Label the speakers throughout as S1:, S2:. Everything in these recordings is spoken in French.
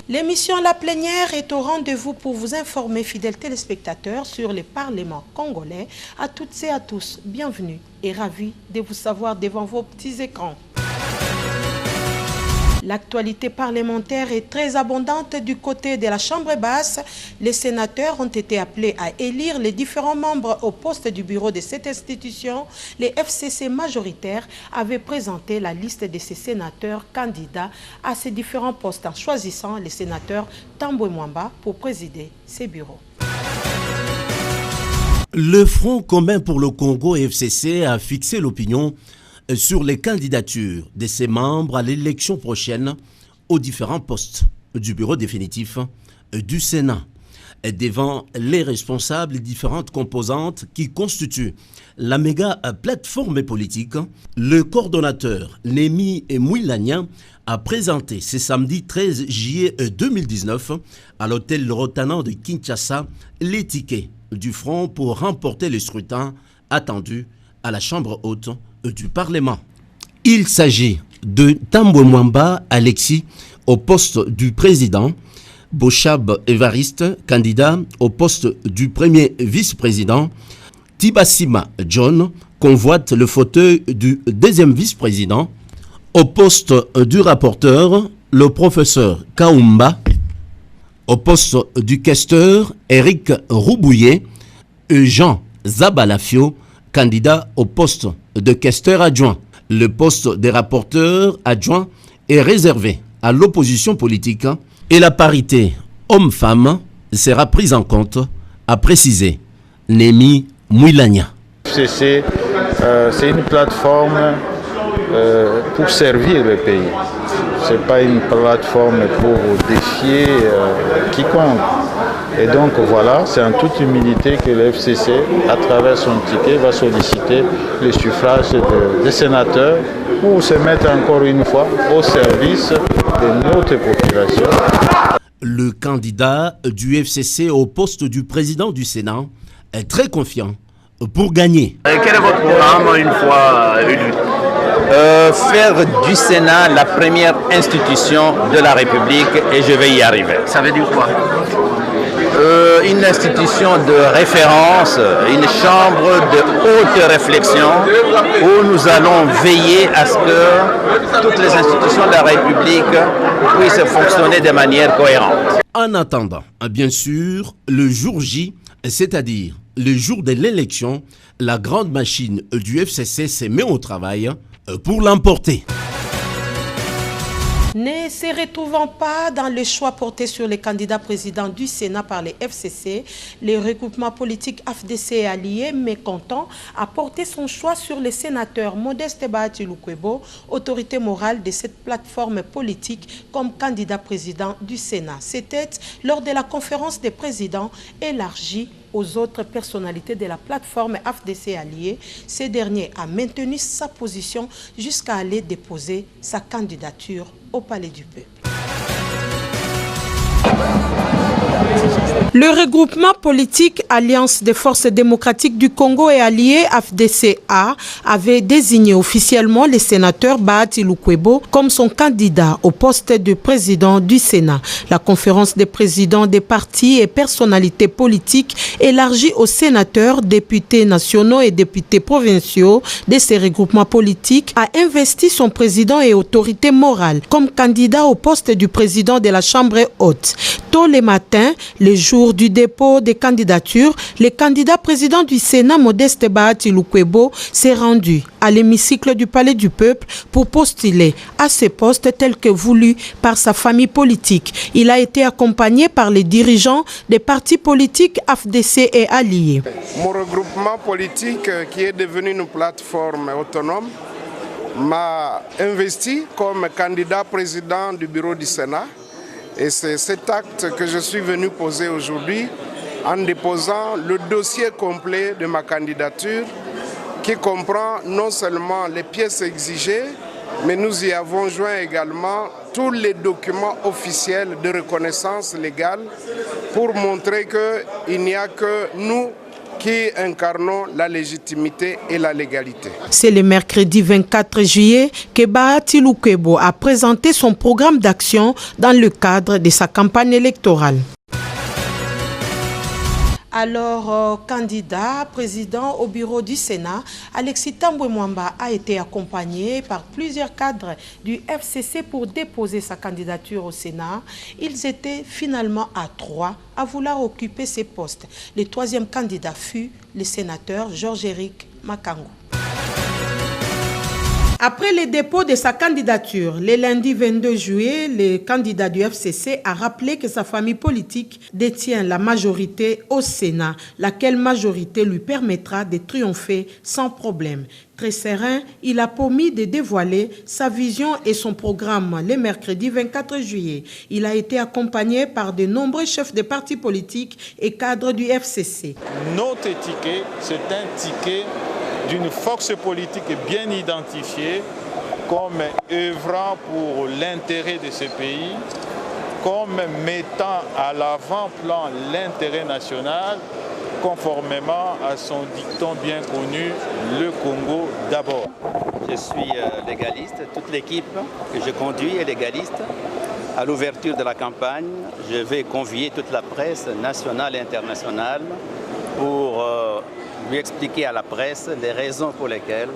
S1: L'émission La Plénière est au rendez-vous pour vous informer, fidèles téléspectateurs, sur les parlements congolais. À toutes et à tous, bienvenue et ravi de vous savoir devant vos petits écrans. L'actualité parlementaire est très abondante du côté de la Chambre basse. Les sénateurs ont été appelés à élire les différents membres au poste du bureau de cette institution. Les FCC majoritaires avaient présenté la liste de ces sénateurs candidats à ces différents postes en choisissant les sénateurs Tambwe Mwamba pour présider ces bureaux.
S2: Le Front commun pour le Congo FCC a fixé l'opinion sur les candidatures de ses membres à l'élection prochaine aux différents postes du bureau définitif du Sénat. Devant les responsables et différentes composantes qui constituent la méga plateforme politique, le coordonnateur Némi Mouilania a présenté ce samedi 13 juillet 2019 à l'hôtel Rotanant de Kinshasa les tickets du Front pour remporter le scrutin attendu à la Chambre haute du Parlement. Il s'agit de Tambwe Mwamba Alexis au poste du président, Bochab Evariste, candidat au poste du premier vice-président, Tibasima John convoite le fauteuil du deuxième vice-président, au poste du rapporteur, le professeur Kaumba, au poste du questeur, Eric Roubouillet, Jean Zabalafio, candidat au poste de questeur adjoint. Le poste des rapporteurs adjoints est réservé à l'opposition politique et la parité homme-femme sera prise en compte, a précisé Némi Mouilania.
S3: C'est une plateforme pour servir le pays. Ce n'est pas une plateforme pour défier quiconque. Et donc voilà, c'est en toute humilité que le FCC, à travers son ticket, va solliciter le suffrage des sénateurs pour se mettre encore une fois au service de notre population.
S2: Le candidat du FCC au poste du président du Sénat est très confiant pour gagner.
S4: Quel est votre programme une fois élu? Faire du Sénat la première institution de la République et je vais y arriver. Ça veut dire quoi? Une institution de référence, une chambre de haute réflexion où nous allons veiller à ce que toutes les institutions de la République puissent fonctionner de manière cohérente.
S2: En attendant, bien sûr, le jour J, c'est-à-dire le jour de l'élection, la grande machine du FCC se met au travail pour l'emporter.
S1: Ne se retrouvant pas dans le choix porté sur les candidats présidents du Sénat par les FCC, les regroupements politiques AFDC et alliés mécontents a porté son choix sur les sénateurs Modeste Bahati Lukwebo, autorité morale de cette plateforme politique, comme candidat président du Sénat. C'était lors de la conférence des présidents élargie aux autres personnalités de la plateforme AFDC alliée. Ce dernier a maintenu sa position jusqu'à aller déposer sa candidature au Palais du Peuple. Le regroupement politique Alliance des forces démocratiques du Congo et alliés AFDCA avait désigné officiellement le sénateur Bahati Lukwebo comme son candidat au poste de président du Sénat. La conférence des présidents des partis et personnalités politiques élargie aux sénateurs, députés nationaux et députés provinciaux de ces regroupements politiques a investi son président et autorité morale comme candidat au poste du président de la Chambre haute. Tôt le matin, le jour du dépôt des candidatures, le candidat président du Sénat, Modeste Bahati Lukwebo, s'est rendu à l'hémicycle du Palais du Peuple pour postuler à ce poste tel que voulu par sa famille politique. Il a été accompagné par les dirigeants des partis politiques AFDC et alliés.
S5: Mon regroupement politique, qui est devenu une plateforme autonome, m'a investi comme candidat président du bureau du Sénat. Et c'est cet acte que je suis venu poser aujourd'hui en déposant le dossier complet de ma candidature qui comprend non seulement les pièces exigées, mais nous y avons joint également tous les documents officiels de reconnaissance légale pour montrer qu'il n'y a que nous qui incarnons la légitimité et la légalité.
S1: C'est le mercredi 24 juillet que Bahati Lukwebo a présenté son programme d'action dans le cadre de sa campagne électorale. Alors, candidat président au bureau du Sénat, Alexis Tambwe Mwamba a été accompagné par plusieurs cadres du FCC pour déposer sa candidature au Sénat. Ils étaient finalement à 3 à vouloir occuper ces postes. Le troisième candidat fut le sénateur Georges-Éric Makangu. Après le dépôt de sa candidature, le lundi 22 juillet, le candidat du FCC a rappelé que sa famille politique détient la majorité au Sénat, laquelle majorité lui permettra de triompher sans problème. Très serein, il a promis de dévoiler sa vision et son programme le mercredi 24 juillet. Il a été accompagné par de nombreux chefs de partis politiques et cadres du FCC.
S3: Notre ticket, c'est un ticket d'une force politique bien identifiée comme œuvrant pour l'intérêt de ce pays, comme mettant à l'avant-plan l'intérêt national, conformément à son dicton bien connu, le Congo d'abord.
S6: Je suis légaliste, toute l'équipe que je conduis est légaliste. À l'ouverture de la campagne, je vais convier toute la presse nationale et internationale pour lui expliquer à la presse les raisons pour lesquelles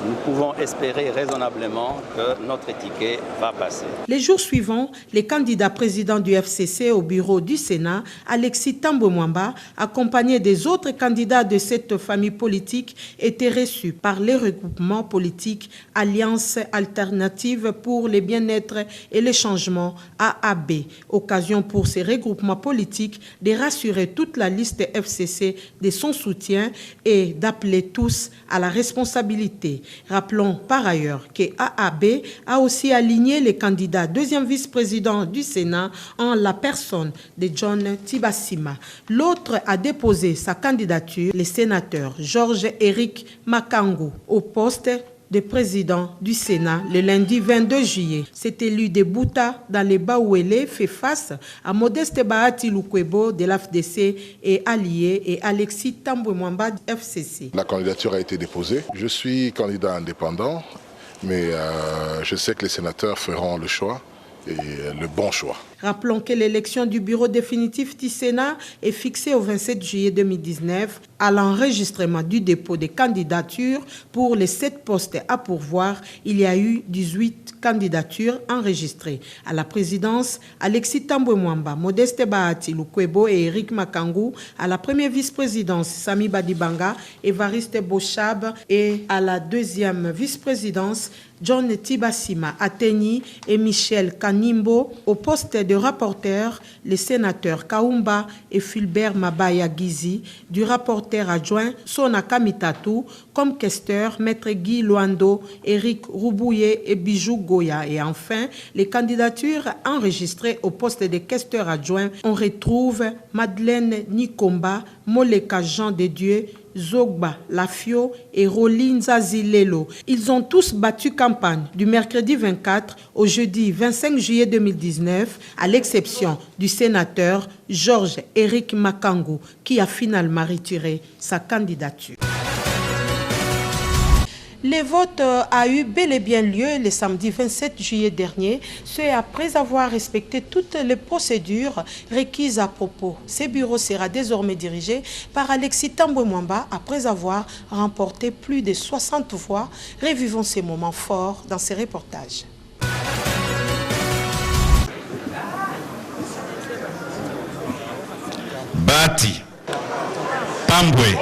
S6: nous pouvons espérer raisonnablement que notre ticket va passer.
S1: Les jours suivants, les candidats présidents du FCC au bureau du Sénat, Alexis Tambwe Mwamba, accompagné des autres candidats de cette famille politique, étaient reçus par les regroupements politiques Alliance alternative pour le bien-être et le changement AAB. Occasion pour ces regroupements politiques de rassurer toute la liste FCC de son soutien et d'appeler tous à la responsabilité. Rappelons par ailleurs que AAB a aussi aligné les candidats deuxième vice-président du Sénat en la personne de John Tibassima. L'autre a déposé sa candidature, le sénateur Georges-Éric Makangu, au poste de président du Sénat le lundi 22 juillet. Cet élu de Bouta dans les Baouélé fait face à Modeste Bahati Lukwebo de l'AFDC et allié et Alexis Tambwe Mwamba FCC.
S7: La candidature a été déposée. Je suis candidat indépendant, mais je sais que les sénateurs feront le choix et le bon choix.
S1: Rappelons que l'élection du bureau définitif du Sénat est fixée au 27 juillet 2019 à l'enregistrement du dépôt des candidatures pour les 7 postes à pourvoir. Il y a eu 18 candidatures enregistrées. À la présidence, Alexis Tambwe Mwamba, Modeste Bahati Lukwebo et Éric Makangu. À la première vice-présidence, Sami Badibanga, Évariste Bochab. Et à la deuxième vice-présidence, John Tibassima Ateni et Michel Kanimbo. Au poste de rapporteur, les sénateurs Kaumba et Fulbert Mabaya Gizi, du rapporteur adjoint Sona Kamitatu, comme questeur Maître Guy Luando, Eric Roubouye et Bijou Goya. Et enfin, les candidatures enregistrées au poste de questeur adjoint, on retrouve Madeleine Nikomba, Moleka Jean de Dieu, Zogba Lafio et Rolin Zazilelo. Ils ont tous battu campagne du mercredi 24 au jeudi 25 juillet 2019, à l'exception du sénateur Georges-Éric Makangu, qui a finalement retiré sa candidature. Le vote a eu bel et bien lieu le samedi 27 juillet dernier, ce après avoir respecté toutes les procédures requises à propos. Ce bureau sera désormais dirigé par Alexis Tambwe Mwamba après avoir remporté plus de 60 voix. Revivons ces moments forts dans ces reportages.
S8: Bahati Tambwe.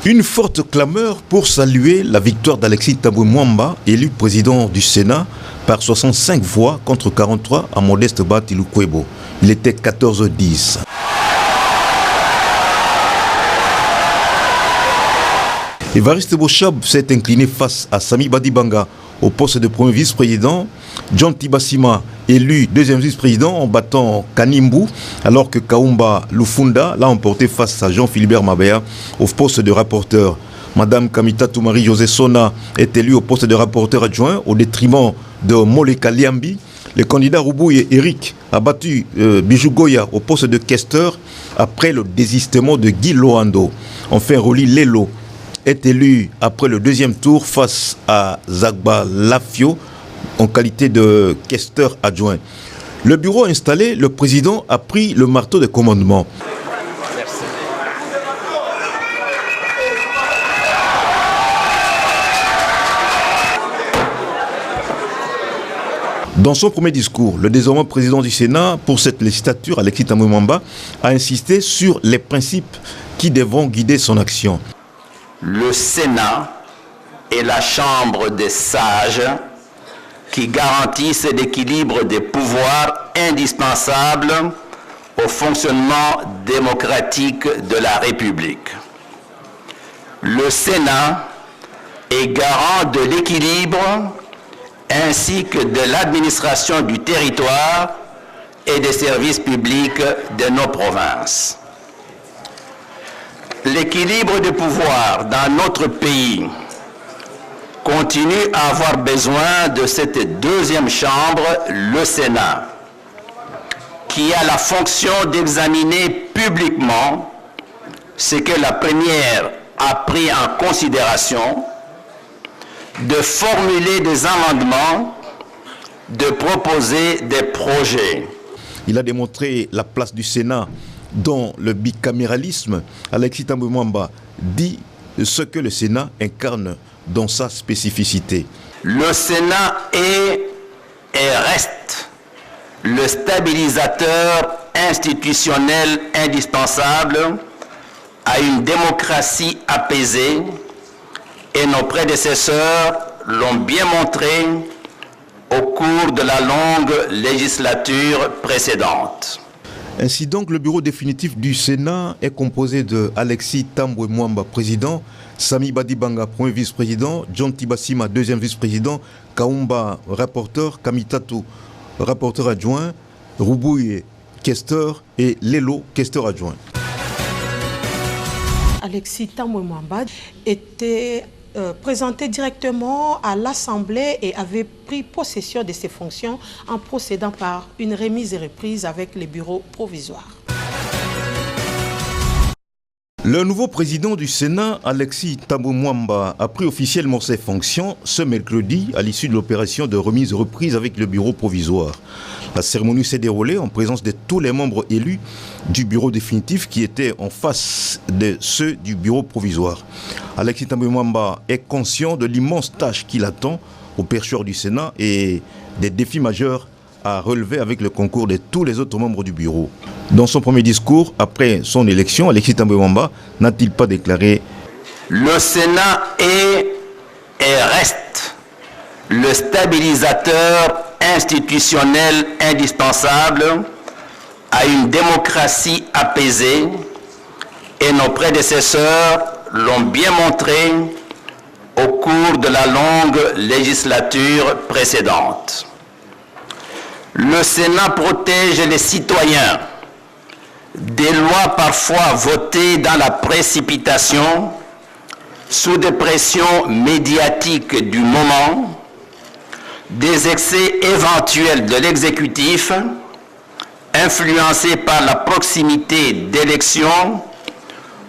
S8: Une forte clameur pour saluer la victoire d'Alexis Tambwe Mwamba, élu président du Sénat par 65 voix contre 43 à Modeste Bahati Lukwebo. Il était 14-10. Évariste Bochab s'est incliné face à Sami Badibanga au poste de premier vice-président. John Tibassima, élu deuxième vice-président en battant Kanimbu, alors que Kaumba Lufunda l'a emporté face à Jean-Philibert Mabaya au poste de rapporteur. Madame Kamitatu Marie-José Sona est élue au poste de rapporteur adjoint au détriment de Moleka Liambi. Le candidat Roubouye Eric a battu Bijou Goya au poste de questeur après le désistement de Guy Loando. Enfin, Roli Lelo est élu après le deuxième tour face à Zagba Lafio en qualité de questeur adjoint. Le bureau installé, le président a pris le marteau de commandement. Dans son premier discours, le désormais président du Sénat pour cette législature, Alexis Thambwe Mwamba, a insisté sur les principes qui devront guider son action.
S4: Le Sénat est la chambre des sages qui garantissent l'équilibre des pouvoirs indispensables au fonctionnement démocratique de la République. Le Sénat est garant de l'équilibre ainsi que de l'administration du territoire et des services publics de nos provinces. L'équilibre des pouvoirs dans notre pays continue à avoir besoin de cette deuxième chambre, le Sénat, qui a la fonction d'examiner publiquement ce que la première a pris en considération, de formuler des amendements, de proposer des projets.
S8: Il a démontré la place du Sénat dans le bicaméralisme. Alexis Thambwe Mwamba dit ce que le Sénat incarne dans sa spécificité.
S4: Le Sénat est et reste le stabilisateur institutionnel indispensable à une démocratie apaisée, et nos prédécesseurs l'ont bien montré au cours de la longue législature précédente.
S8: Ainsi donc, le bureau définitif du Sénat est composé de Alexis Thambwe Mwamba, président, Sami Badibanga, premier vice-président, John Tibasima, deuxième vice-président, Kaumba, rapporteur, Kamitatu, rapporteur adjoint, Roubouye, questeur et Lelo, questeur adjoint.
S1: Alexis Thambwe Mwamba était présenté directement à l'Assemblée et avait pris possession de ses fonctions en procédant par une remise et reprise avec les bureaux provisoires.
S8: Le nouveau président du Sénat, Alexis Thambwe Mwamba, a pris officiellement ses fonctions ce mercredi à l'issue de l'opération de remise et reprise avec le bureau provisoire. La cérémonie s'est déroulée en présence de tous les membres élus du bureau définitif qui étaient en face de ceux du bureau provisoire. Alexis Thambwe Mwamba est conscient de l'immense tâche qui l'attend au perchoir du Sénat et des défis majeurs à relever avec le concours de tous les autres membres du bureau. Dans son premier discours, après son élection, Alexis Thambwe Mwamba n'a-t-il pas déclaré «
S4: Le Sénat est et reste le stabilisateur institutionnel indispensable à une démocratie apaisée et nos prédécesseurs l'ont bien montré au cours de la longue législature précédente. Le Sénat protège les citoyens des lois parfois votées dans la précipitation, sous des pressions médiatiques du moment, des excès éventuels de l'exécutif, influencés par la proximité d'élections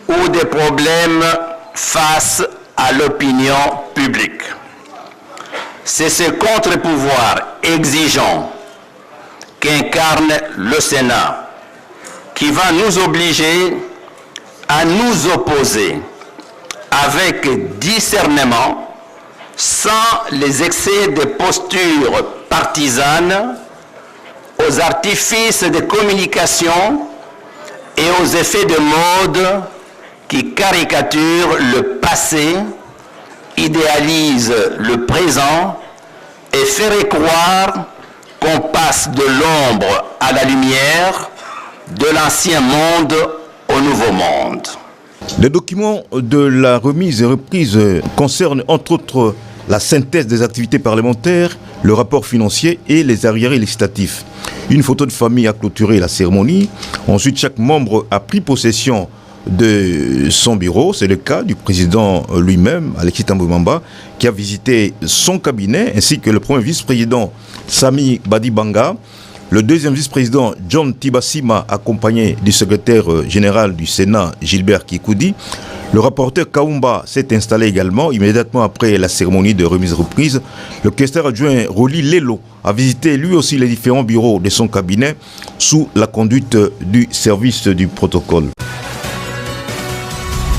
S4: ou des problèmes face à l'opinion publique. C'est ce contre-pouvoir exigeant qu'incarne le Sénat qui va nous obliger à nous opposer avec discernement, sans les excès de postures partisanes, aux artifices de communication et aux effets de mode qui caricaturent le passé, idéalisent le présent et feraient croire qu'on passe de l'ombre à la lumière, de l'ancien monde au nouveau monde.
S8: Les documents de la remise et reprise concernent entre autres la synthèse des activités parlementaires, le rapport financier et les arriérés législatifs. Une photo de famille a clôturé la cérémonie. Ensuite, chaque membre a pris possession de son bureau. C'est le cas du président lui-même, Alexis Thambwe Mwamba, qui a visité son cabinet, ainsi que le premier vice-président Sami Badibanga, le deuxième vice-président John Tibasima, accompagné du secrétaire général du Sénat Gilbert Kikoudi. Le rapporteur Kaumba s'est installé également immédiatement après la cérémonie de remise-reprise. Le questeur adjoint Roli Lelo a visité lui aussi les différents bureaux de son cabinet sous la conduite du service du protocole.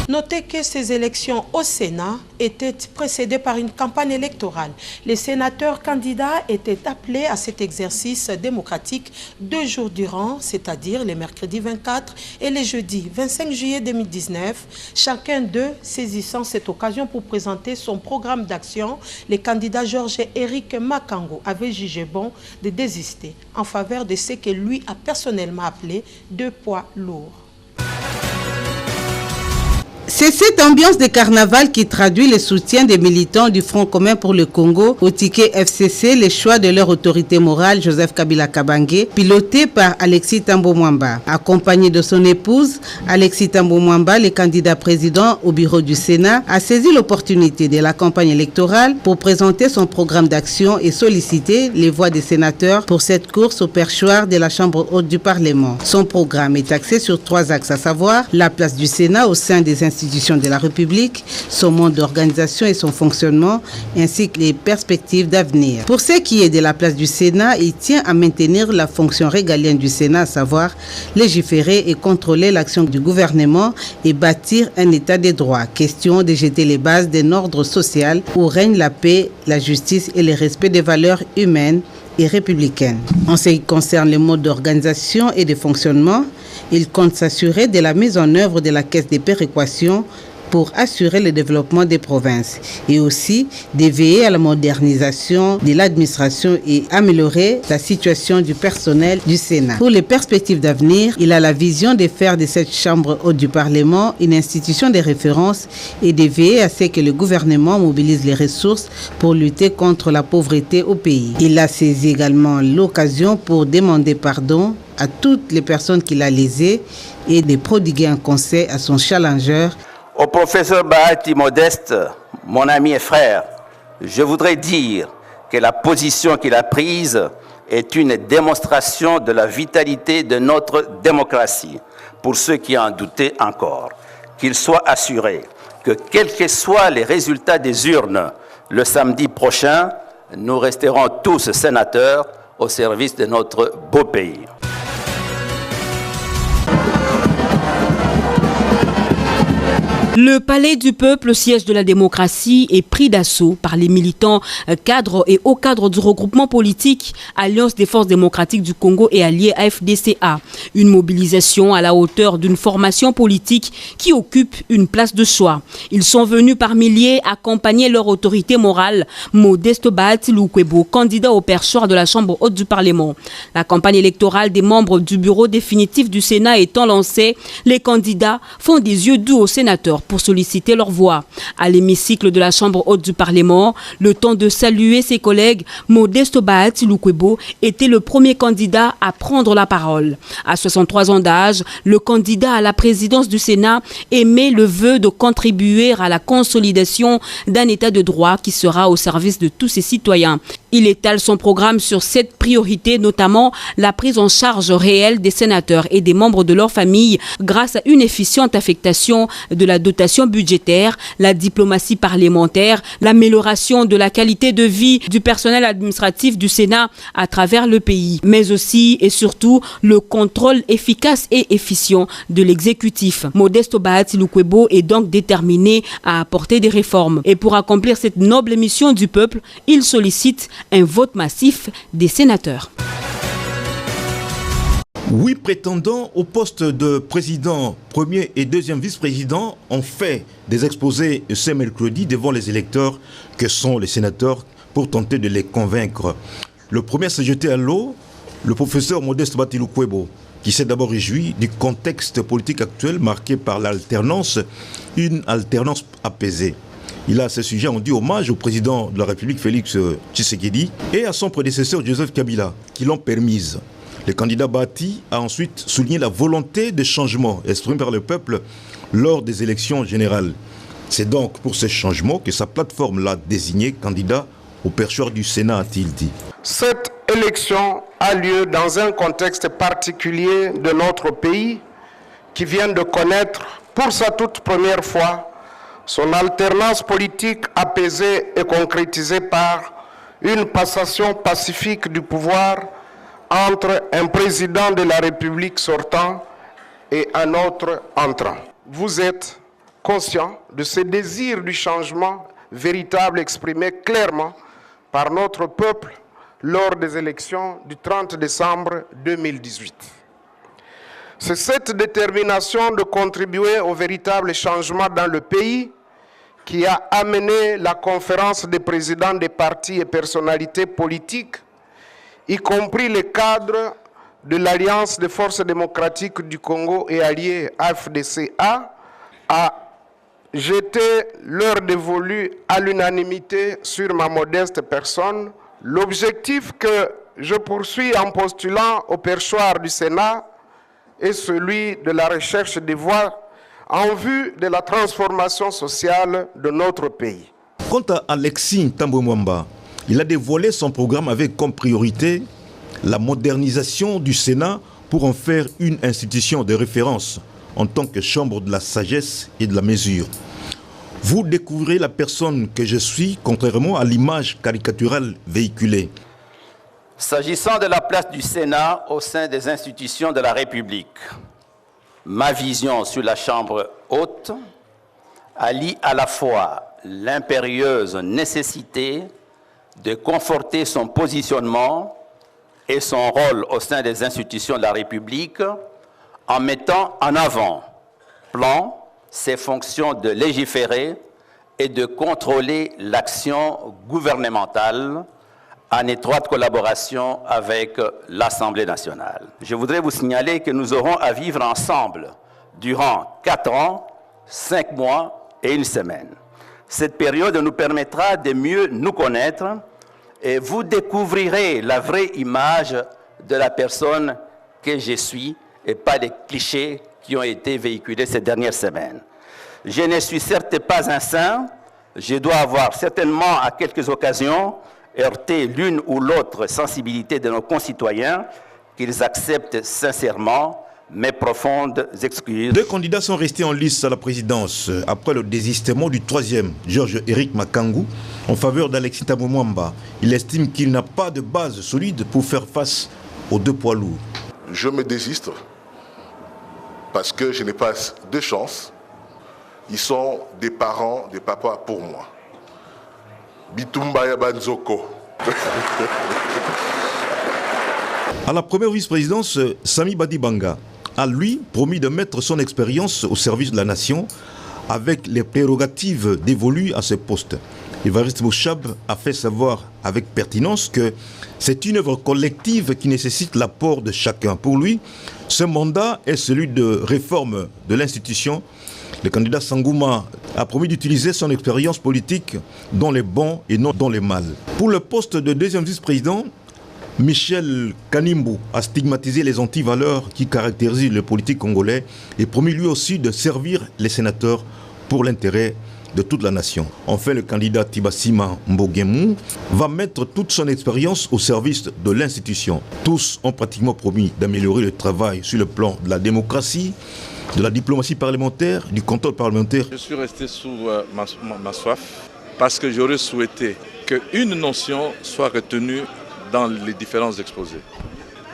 S1: Notez que ces élections au Sénat étaient précédées par une campagne électorale. Les sénateurs candidats étaient appelés à cet exercice démocratique 2 jours durant, c'est-à-dire les mercredis 24 et les jeudis 25 juillet 2019. Chacun d'eux saisissant cette occasion pour présenter son programme d'action, les candidats Georges et Éric Makango avaient jugé bon de désister en faveur de ce que lui a personnellement appelé 2 poids lourds.
S9: C'est cette ambiance de carnaval qui traduit le soutien des militants du Front commun pour le Congo au ticket FCC, le choix de leur autorité morale, Joseph Kabila Kabange, piloté par Alexis Thambwe Mwamba. Accompagné de son épouse, Alexis Thambwe Mwamba, le candidat président au bureau du Sénat, a saisi l'opportunité de la campagne électorale pour présenter son programme d'action et solliciter les voix des sénateurs pour cette course au perchoir de la Chambre haute du Parlement. Son programme est axé sur 3 axes, à savoir la place du Sénat au sein des institutions de la République, son mode d'organisation et son fonctionnement, ainsi que les perspectives d'avenir. Pour ce qui est de la place du Sénat, il tient à maintenir la fonction régalienne du Sénat, à savoir légiférer et contrôler l'action du gouvernement et bâtir un état de droit. Question de jeter les bases d'un ordre social où règne la paix, la justice et le respect des valeurs humaines et républicaines. En ce qui concerne les modes d'organisation et de fonctionnement, il compte s'assurer de la mise en œuvre de la caisse des péréquations pour assurer le développement des provinces et aussi de veiller à la modernisation de l'administration et améliorer la situation du personnel du Sénat. Pour les perspectives d'avenir, il a la vision de faire de cette Chambre haute du Parlement une institution de référence et de veiller à ce que le gouvernement mobilise les ressources pour lutter contre la pauvreté au pays. Il a saisi également l'occasion pour demander pardon à toutes les personnes qu'il a lésées et de prodiguer un conseil à son challenger.
S4: Au professeur Bahati Modeste, mon ami et frère, je voudrais dire que la position qu'il a prise est une démonstration de la vitalité de notre démocratie. Pour ceux qui en doutaient encore, qu'il soit assuré que quels que soient les résultats des urnes le samedi prochain, nous resterons tous sénateurs au service de notre beau pays.
S10: Le palais du peuple, siège de la démocratie, est pris d'assaut par les militants cadres et hauts cadres du regroupement politique Alliance des forces démocratiques du Congo et alliés AFDCA. Une mobilisation à la hauteur d'une formation politique qui occupe une place de choix. Ils sont venus par milliers accompagner leur autorité morale, Modeste Bahati Lukwebo, candidat au perchoir de la Chambre haute du Parlement. La campagne électorale des membres du bureau définitif du Sénat étant lancée, les candidats font des yeux doux aux sénateurs pour solliciter leur voix. À l'hémicycle de la Chambre haute du Parlement, le temps de saluer ses collègues, Modeste Bahati Lukwebo était le premier candidat à prendre la parole. À 63 ans d'âge, le candidat à la présidence du Sénat émet le vœu de contribuer à la consolidation d'un état de droit qui sera au service de tous ses citoyens. Il étale son programme sur 7 priorités, notamment la prise en charge réelle des sénateurs et des membres de leur famille grâce à une efficiente affectation de la dotation budgétaire, la diplomatie parlementaire, l'amélioration de la qualité de vie du personnel administratif du Sénat à travers le pays, mais aussi et surtout le contrôle efficace et efficient de l'exécutif. Modeste Bahati Lukwebo est donc déterminé à apporter des réformes. Et pour accomplir cette noble mission du peuple, il sollicite un vote massif des sénateurs.
S8: 8 prétendants au poste de président, premier et deuxième vice-président ont fait des exposés ce mercredi devant les électeurs que sont les sénateurs pour tenter de les convaincre. Le premier s'est jeté à l'eau, le professeur Modeste Bahati Lukwebo, qui s'est d'abord réjoui du contexte politique actuel marqué par l'alternance, une alternance apaisée. Il a à ce sujet rendu hommage au président de la République Félix Tshisekedi et à son prédécesseur Joseph Kabila qui l'ont permise. Le candidat Bahati a ensuite souligné la volonté de changement exprimée par le peuple lors des élections générales. C'est donc pour ce changement que sa plateforme l'a désigné candidat au perchoir du Sénat, a-t-il dit.
S5: Cette élection a lieu dans un contexte particulier de notre pays qui vient de connaître pour sa toute première fois son alternance politique apaisée et concrétisée par une passation pacifique du pouvoir entre un président de la République sortant et un autre entrant. Vous êtes conscient de ce désir du changement véritable exprimé clairement par notre peuple lors des élections du 30 décembre 2018. C'est cette détermination de contribuer au véritable changement dans le pays qui a amené la conférence des présidents des partis et personnalités politiques, y compris les cadres de l'Alliance des forces démocratiques du Congo et alliés AFDCA, à jeter leur dévolu à l'unanimité sur ma modeste personne. L'objectif que je poursuis en postulant au perchoir du Sénat est celui de la recherche des voies en vue de la transformation sociale de notre pays.
S8: Quant à Alexis Tambwe-Mwamba, il a dévoilé son programme avec comme priorité la modernisation du Sénat pour en faire une institution de référence en tant que chambre de la sagesse et de la mesure. Vous découvrez la personne que je suis, contrairement à l'image caricaturale véhiculée.
S6: S'agissant de la place du Sénat au sein des institutions de la République, ma vision sur la Chambre haute allie à la fois l'impérieuse nécessité de conforter son positionnement et son rôle au sein des institutions de la République en mettant en avant-plan ses fonctions de légiférer et de contrôler l'action gouvernementale en étroite collaboration avec l'Assemblée nationale. Je voudrais vous signaler que nous aurons à vivre ensemble durant 4 ans, 5 mois et 1 semaine. Cette période nous permettra de mieux nous connaître et vous découvrirez la vraie image de la personne que je suis et pas les clichés qui ont été véhiculés ces dernières semaines. Je ne suis certes pas un saint, je dois avoir certainement à quelques occasions heurter l'une ou l'autre sensibilité de nos concitoyens, qu'ils acceptent sincèrement mes profondes excuses.
S8: 2 candidats sont restés en lice à la présidence après le désistement du 3e, Georges-Éric Makangu, en faveur d'Alexis Tambwe-Mwamba. Il estime qu'il n'a pas de base solide pour faire face aux 2 poids lourds.
S7: Je me désiste parce que je n'ai pas de chance. Ils sont des parents, des papas pour moi. Bitumba Yabanzoko.
S8: À la première vice-présidence, Samy Badibanga a lui promis de mettre son expérience au service de la nation avec les prérogatives dévolues à ce poste. Évariste Bochab a fait savoir avec pertinence que c'est une œuvre collective qui nécessite l'apport de chacun. Pour lui, ce mandat est celui de réforme de l'institution. Le candidat Sangouma a promis d'utiliser son expérience politique dans les bons et non dans les mal. Pour le poste de 2e vice-président, Michel Kanimbu a stigmatisé les antivaleurs qui caractérisent le politique congolais et promis lui aussi de servir les sénateurs pour l'intérêt de toute la nation. Enfin, le candidat Tibasima Mbogemu va mettre toute son expérience au service de l'institution. Tous ont pratiquement promis d'améliorer le travail sur le plan de la démocratie, de la diplomatie parlementaire, du contrôle parlementaire.
S11: Je suis resté sous ma soif parce que j'aurais souhaité qu'une notion soit retenue dans les différents exposés.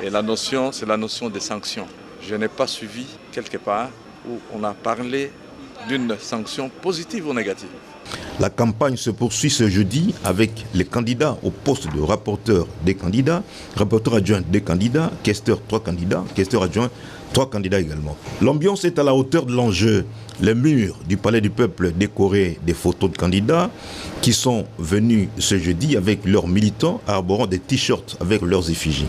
S11: Et la notion, c'est la notion des sanctions. Je n'ai pas suivi quelque part où on a parlé d'une sanction positive ou négative.
S8: La campagne se poursuit ce jeudi avec les candidats au poste de rapporteur des candidats, rapporteur adjoint des candidats, questeur 3 candidats, questeur adjoint 3 candidats également. L'ambiance est à la hauteur de l'enjeu. Les murs du Palais du Peuple décorés des photos de candidats qui sont venus ce jeudi avec leurs militants arborant des t-shirts avec leurs effigies.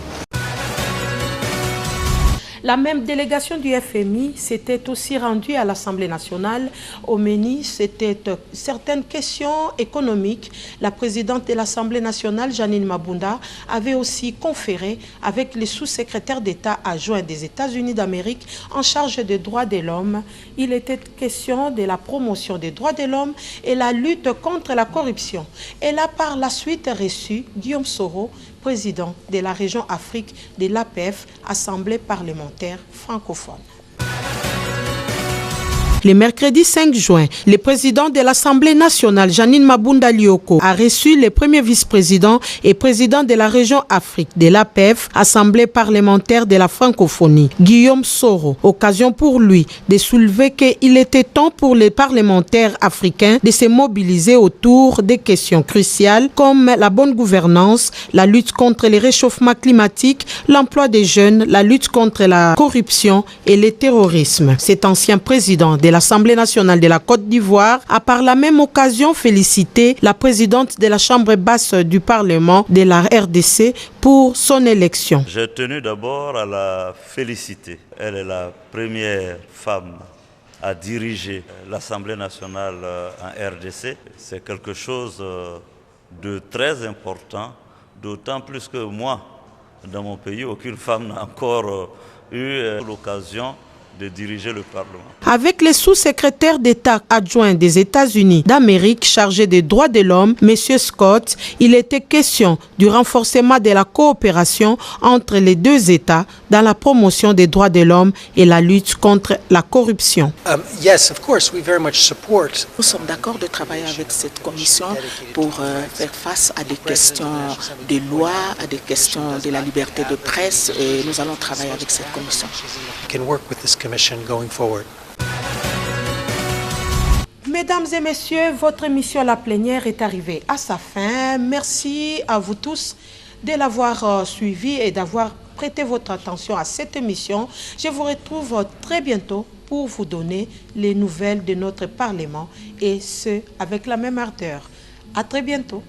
S1: La même délégation du FMI s'était aussi rendue à l'Assemblée nationale. Au menu, c'était certaines questions économiques. La présidente de l'Assemblée nationale, Janine Mabunda, avait aussi conféré avec les sous-secrétaires d'État adjoints des États-Unis d'Amérique en charge des droits de l'homme. Il était question de la promotion des droits de l'homme et la lutte contre la corruption. Elle a par la suite reçu Guillaume Soro, président de la région Afrique de l'APF, Assemblée parlementaire francophone. Le mercredi 5 juin, le président de l'Assemblée nationale, Janine Mabunda Lioko, a reçu le premier vice-président et président de la région Afrique de l'APF, Assemblée parlementaire de la francophonie, Guillaume Soro. Occasion pour lui de soulever qu'il était temps pour les parlementaires africains de se mobiliser autour des questions cruciales comme la bonne gouvernance, la lutte contre le réchauffement climatique, l'emploi des jeunes, la lutte contre la corruption et le terrorisme. Cet ancien président de l'Assemblée nationale de la Côte d'Ivoire a par la même occasion félicité la présidente de la Chambre basse du Parlement de la RDC pour son élection.
S12: J'ai tenu d'abord à la féliciter. Elle est la première femme à diriger l'Assemblée nationale en RDC. C'est quelque chose de très important, d'autant plus que moi, dans mon pays, aucune femme n'a encore eu l'occasion de diriger le Parlement.
S1: Avec les sous-secrétaires d'État adjoints des États-Unis d'Amérique chargés des droits de l'homme, M. Scott, il était question du renforcement de la coopération entre les deux États dans la promotion des droits de l'homme et la lutte contre la corruption.
S13: Nous sommes d'accord de travailler avec cette commission pour faire face à des questions de loi, à des questions de la liberté de presse, et nous allons travailler avec cette commission.
S1: Mesdames et messieurs, votre émission La Plénière est arrivée à sa fin. Merci à vous tous de l'avoir suivi et d'avoir prêté votre attention à cette émission. Je vous retrouve très bientôt pour vous donner les nouvelles de notre Parlement et ce, avec la même ardeur. À très bientôt.